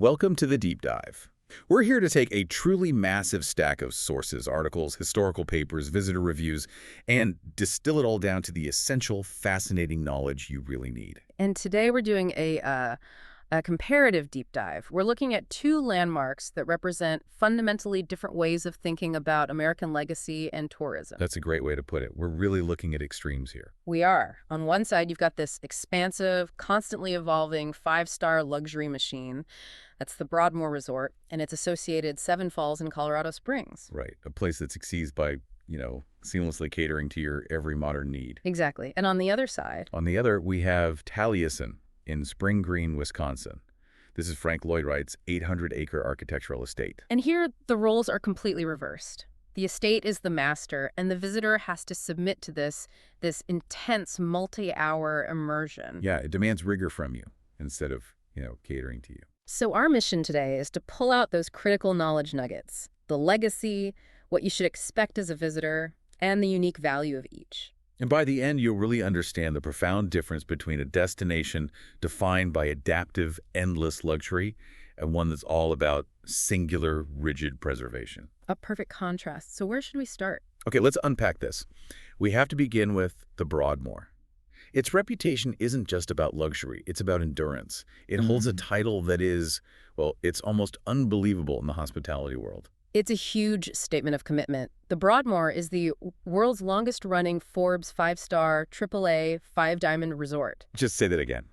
Welcome to the Deep Dive. We're here to take a truly massive stack of sources, articles, historical papers, visitor reviews, and distill it all down to the essential, fascinating knowledge you really need. And today we're doing a comparative deep dive. We're looking at two landmarks that represent fundamentally different ways of thinking about American legacy and tourism. That's a great way to put it. We're really looking at extremes here. We are. On one side, you've got this expansive, constantly evolving five-star luxury machine. That's the Broadmoor Resort and its associated Seven Falls in Colorado Springs. Right. A place that succeeds by, seamlessly catering to your every modern need. Exactly. And on the other side, On the other, we have Taliesin in Spring Green, Wisconsin. This is Frank Lloyd Wright's 800-acre architectural estate. and here the roles are completely reversed. The estate is the master, and the visitor has to submit to this intense multi-hour immersion. Yeah, it demands rigor from you instead of, catering to you. So our mission today is to pull out those critical knowledge nuggets, the legacy, what you should expect as a visitor, and the unique value of each. And by the end, you'll really understand the profound difference between a destination defined by adaptive, endless luxury and one that's all about singular, rigid preservation. A perfect contrast. So where should we start? Okay, let's unpack this. We have to begin with the Broadmoor. Its reputation isn't just about luxury, it's about endurance. It holds a title that is, well, it's almost unbelievable in the hospitality world. It's a huge statement of commitment. The Broadmoor is the world's longest-running Forbes 5-star AAA 5-diamond resort. Just say that again.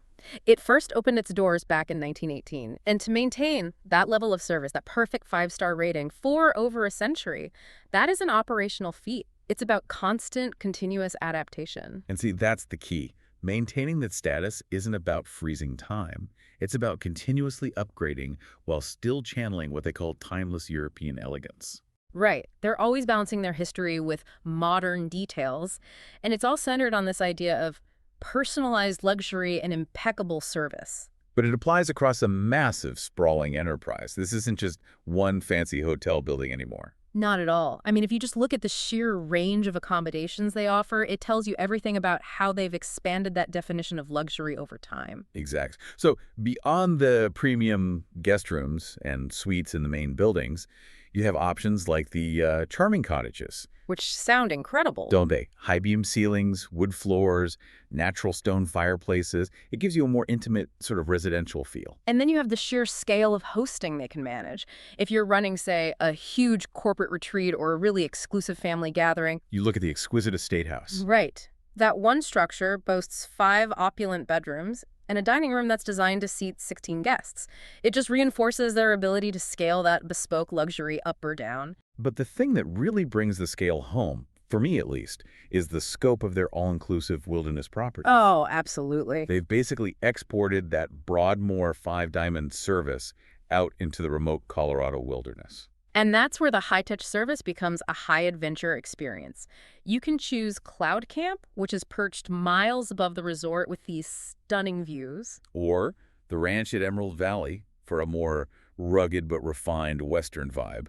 It first opened its doors back in 1918, and to maintain that level of service, that perfect 5-star rating for over a century, that is an operational feat. It's about constant, continuous adaptation. And see, that's the key. Maintaining that status isn't about freezing time. It's about continuously upgrading while still channeling what they call timeless European elegance. Right. They're always balancing their history with modern details, and it's all centered on this idea of personalized luxury and impeccable service. But it applies across a massive, sprawling enterprise. This isn't just one fancy hotel building anymore. Not at all. I mean, if you just look at the sheer range of accommodations they offer, it tells you everything about how they've expanded that definition of luxury over time. Exact. So beyond the premium guest rooms and suites in the main buildings, you have options like the charming cottages. Which sound incredible. Don't they? High beam ceilings, wood floors, natural stone fireplaces. It gives you a more intimate sort of residential feel. And then you have the sheer scale of hosting they can manage. If you're running, say, a huge corporate retreat or a really exclusive family gathering. You look at the exquisite estate house. Right. That one structure boasts 5 opulent bedrooms and a dining room that's designed to seat 16 guests. It just reinforces their ability to scale that bespoke luxury up or down. But the thing that really brings the scale home, for me at least, is the scope of their all-inclusive wilderness property. Oh, absolutely. They've basically exported that Broadmoor 5-diamond service out into the remote Colorado wilderness. And that's where the high-touch service becomes a high-adventure experience. You can choose Cloud Camp, which is perched miles above the resort with these stunning views. Or the ranch at Emerald Valley for a more rugged but refined Western vibe.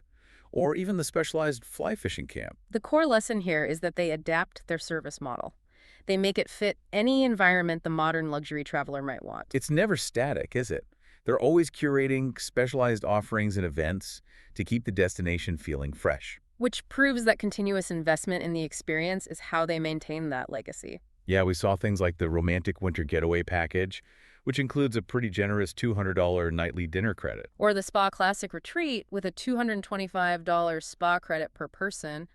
Or even the specialized fly fishing camp. The core lesson here is that they adapt their service model. They make it fit any environment the modern luxury traveler might want. It's never static, is it? They're always curating specialized offerings and events to keep the destination feeling fresh. Which proves that continuous investment in the experience is how they maintain that legacy. Yeah, we saw things like the romantic winter getaway package, which includes a pretty generous $200 nightly dinner credit. Or the Spa Classic Retreat with a $225 spa credit per person.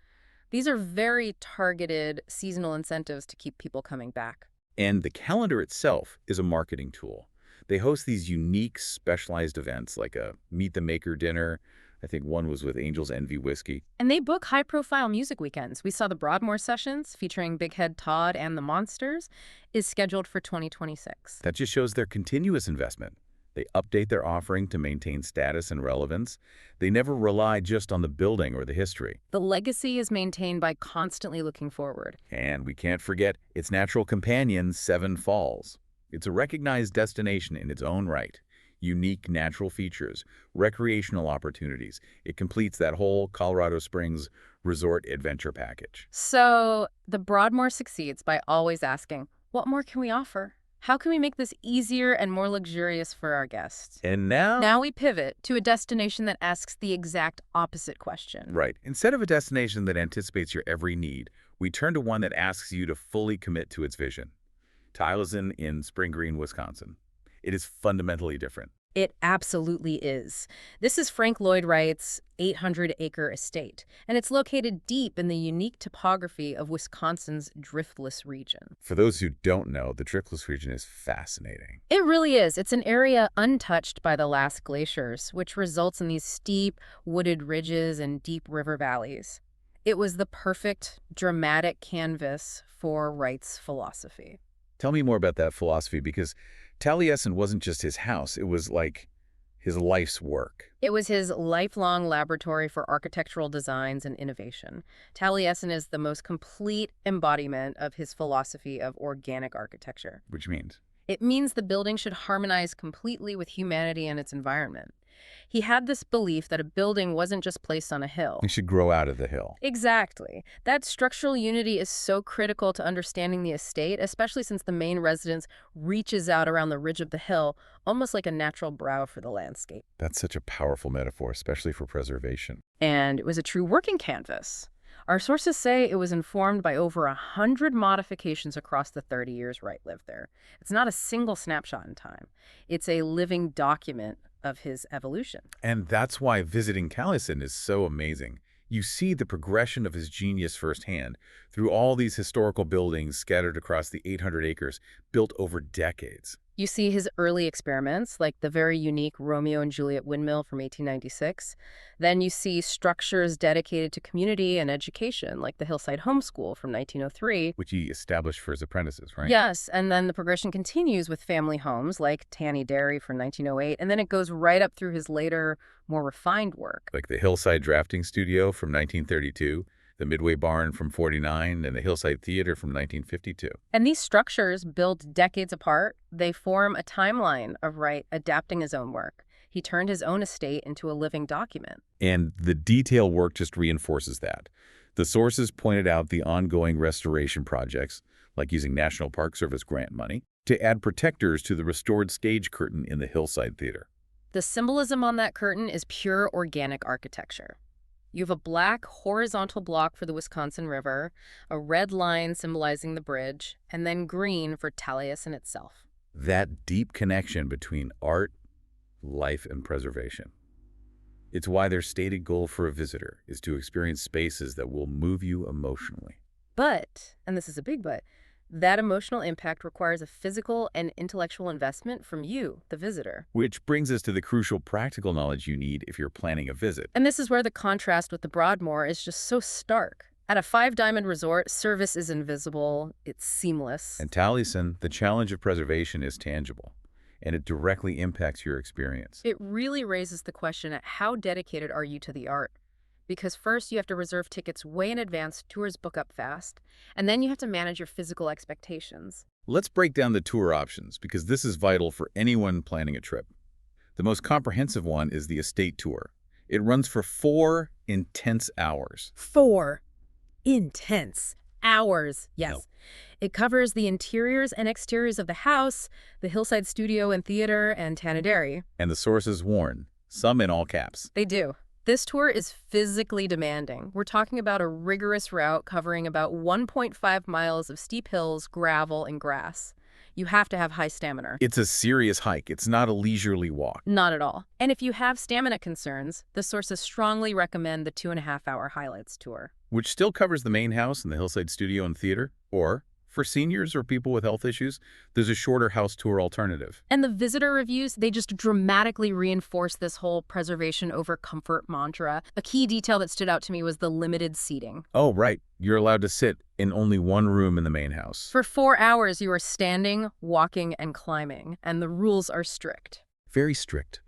These are very targeted seasonal incentives to keep people coming back. And the calendar itself is a marketing tool. They host these unique, specialized events like a Meet the Maker dinner. I think one was with Angel's Envy Whiskey. And they book high-profile music weekends. We saw the Broadmoor Sessions, featuring Big Head Todd and the Monsters, is scheduled for 2026. That just shows their continuous investment. They update their offering to maintain status and relevance. They never rely just on the building or the history. The legacy is maintained by constantly looking forward. And we can't forget its natural companion, Seven Falls. It's a recognized destination in its own right. Unique natural features, recreational opportunities. It completes that whole Colorado Springs resort adventure package. So the Broadmoor succeeds by always asking, what more can we offer? How can we make this easier and more luxurious for our guests? And now? Now we pivot to a destination that asks the exact opposite question. Right. Instead of a destination that anticipates your every need, we turn to one that asks you to fully commit to its vision. Tylosin in Spring Green, Wisconsin. It is fundamentally different. It absolutely is. This is Frank Lloyd Wright's 800-acre estate, and it's located deep in the unique topography of Wisconsin's driftless region. For those who don't know, the driftless region is fascinating. It really is. It's an area untouched by the last glaciers, which results in these steep, wooded ridges and deep river valleys. It was the perfect, dramatic canvas for Wright's philosophy. Tell me more about that philosophy, because Taliesin wasn't just his house. It was like his life's work. It was his lifelong laboratory for architectural designs and innovation. Taliesin is the most complete embodiment of his philosophy of organic architecture. Which means? It means the building should harmonize completely with humanity and its environment. He had this belief that a building wasn't just placed on a hill. It should grow out of the hill. Exactly. That structural unity is so critical to understanding the estate, especially since the main residence reaches out around the ridge of the hill, almost like a natural brow for the landscape. That's such a powerful metaphor, especially for preservation. And it was a true working canvas. Our sources say it was informed by over 100 modifications across the 30 years Wright lived there. It's not a single snapshot in time. It's a living document of his evolution. And that's why visiting Taliesin is so amazing. You see the progression of his genius firsthand through all these historical buildings scattered across the 800 acres built over decades. You see his early experiments, like the very unique Romeo and Juliet windmill from 1896. Then you see structures dedicated to community and education, like the Hillside Homeschool from 1903. Which he established for his apprentices, right? Yes, and then the progression continues with family homes, like Tanny Dairy from 1908, and then it goes right up through his later, more refined work. Like the Hillside Drafting Studio from 1932, the Midway Barn from 49, and the Hillside Theater from 1952. And these structures, built decades apart, they form a timeline of Wright adapting his own work. He turned his own estate into a living document. And the detail work just reinforces that. The sources pointed out the ongoing restoration projects, like using National Park Service grant money, to add protectors to the restored stage curtain in the Hillside Theater. The symbolism on that curtain is pure organic architecture. You have a black horizontal block for the Wisconsin River, a red line symbolizing the bridge, and then green for Taliesin itself. That deep connection between art, life, and preservation. It's why their stated goal for a visitor is to experience spaces that will move you emotionally. But, and this is a big but, that emotional impact requires a physical and intellectual investment from you, the visitor. Which brings us to the crucial practical knowledge you need if you're planning a visit. And this is where the contrast with the Broadmoor is just so stark. At a five-diamond resort, service is invisible, it's seamless. And Taliesin, the challenge of preservation is tangible, and it directly impacts your experience. It really raises the question at how dedicated are you to the art? Because first you have to reserve tickets way in advance, tours book up fast, and then you have to manage your physical expectations. Let's break down the tour options, because this is vital for anyone planning a trip. The most comprehensive one is the estate tour. It runs for 4 intense hours. 4 intense hours, yes. No. It covers the interiors and exteriors of the house, the Hillside Studio and Theater, and Tanny Dairy. And the sources warn, some in all caps. They do. This tour is physically demanding. We're talking about a rigorous route covering about 1.5 miles of steep hills, gravel, and grass. You have to have high stamina. It's a serious hike. It's not a leisurely walk. Not at all. And if you have stamina concerns, the sources strongly recommend the 2.5-hour highlights tour. Which still covers the main house and the Hillside Studio and Theater. Or, for seniors or people with health issues, there's a shorter house tour alternative. And the visitor reviews, they just dramatically reinforce this whole preservation over comfort mantra. A key detail that stood out to me was the limited seating. Oh, right. You're allowed to sit in only one room in the main house. For 4 hours, you are standing, walking, and climbing, and the rules are strict. Very strict.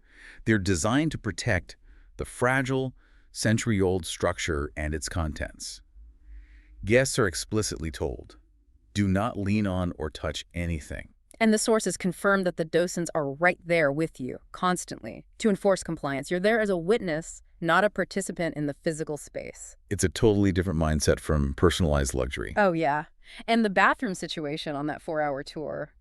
They're designed to protect the fragile, century-old structure and its contents. Guests are explicitly told, do not lean on or touch anything. And the sources confirm that the docents are right there with you, constantly, to enforce compliance. You're there as a witness, not a participant in the physical space. It's a totally different mindset from personalized luxury. Oh, yeah. And the bathroom situation on that 4-hour tour.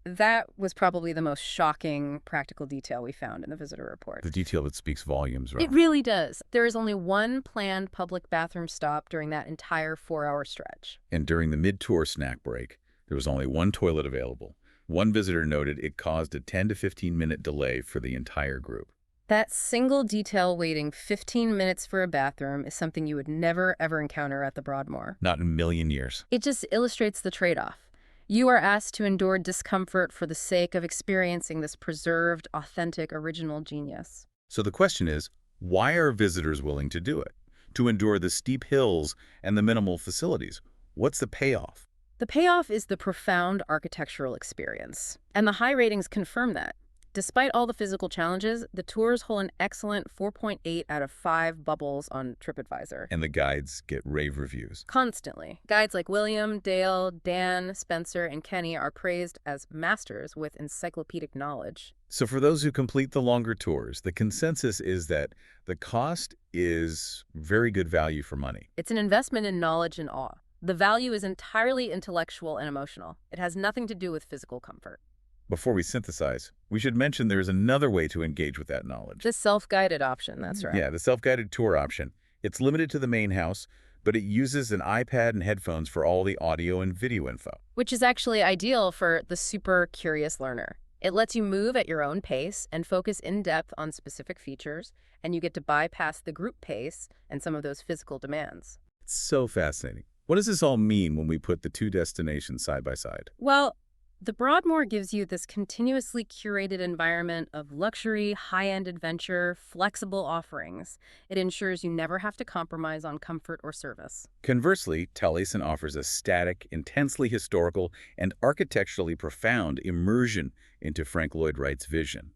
That was probably the most shocking practical detail we found in the visitor report. The detail that speaks volumes, It right? really does. There is only one planned public bathroom stop during that entire 4-hour stretch. And during the mid-tour snack break, there was only one toilet available. One visitor noted it caused a 10 to 15-minute delay for the entire group. That single detail waiting 15 minutes for a bathroom is something you would never, ever encounter at the Broadmoor. Not in a million years. It just illustrates the trade-off. You are asked to endure discomfort for the sake of experiencing this preserved, authentic, original genius. So the question is, why are visitors willing to do it? To endure the steep hills and the minimal facilities? What's the payoff? The payoff is the profound architectural experience, and the high ratings confirm that. Despite all the physical challenges, the tours hold an excellent 4.8 out of 5 bubbles on TripAdvisor. And the guides get rave reviews. Constantly. Guides like William, Dale, Dan, Spencer, and Kenny are praised as masters with encyclopedic knowledge. So for those who complete the longer tours, the consensus is that the cost is very good value for money. It's an investment in knowledge and awe. The value is entirely intellectual and emotional. It has nothing to do with physical comfort. Before we synthesize, we should mention there is another way to engage with that knowledge. The self-guided option, that's right. Yeah, the self-guided tour option. It's limited to the main house, but it uses an iPad and headphones for all the audio and video info. Which is actually ideal for the super curious learner. It lets you move at your own pace and focus in depth on specific features, and you get to bypass the group pace and some of those physical demands. It's so fascinating. What does this all mean when we put the two destinations side by side? Well, the Broadmoor gives you this continuously curated environment of luxury, high-end adventure, flexible offerings. It ensures you never have to compromise on comfort or service. Conversely, Taliesin offers a static, intensely historical, and architecturally profound immersion into Frank Lloyd Wright's vision.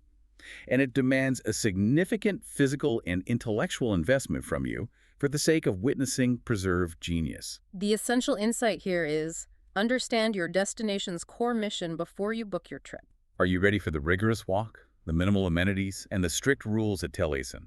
And it demands a significant physical and intellectual investment from you for the sake of witnessing preserved genius. The essential insight here is understand your destination's core mission before you book your trip. Are you ready for the rigorous walk, the minimal amenities, and the strict rules at Taliesin?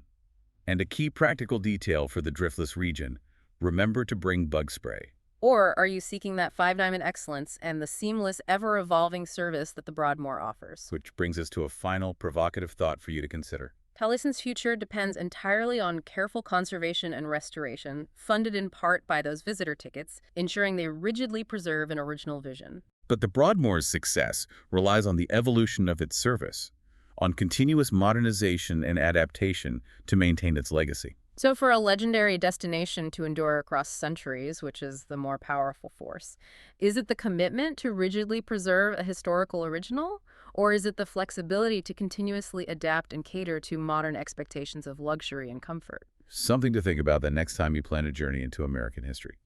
And a key practical detail for the driftless region, remember to bring bug spray. Or are you seeking that five-diamond excellence and the seamless, ever-evolving service that the Broadmoor offers? Which brings us to a final provocative thought for you to consider. Taliesin's future depends entirely on careful conservation and restoration, funded in part by those visitor tickets, ensuring they rigidly preserve an original vision. But the Broadmoor's success relies on the evolution of its service, on continuous modernization and adaptation to maintain its legacy. So for a legendary destination to endure across centuries, which is the more powerful force, is it the commitment to rigidly preserve a historical original? Or is it the flexibility to continuously adapt and cater to modern expectations of luxury and comfort? Something to think about the next time you plan a journey into American history.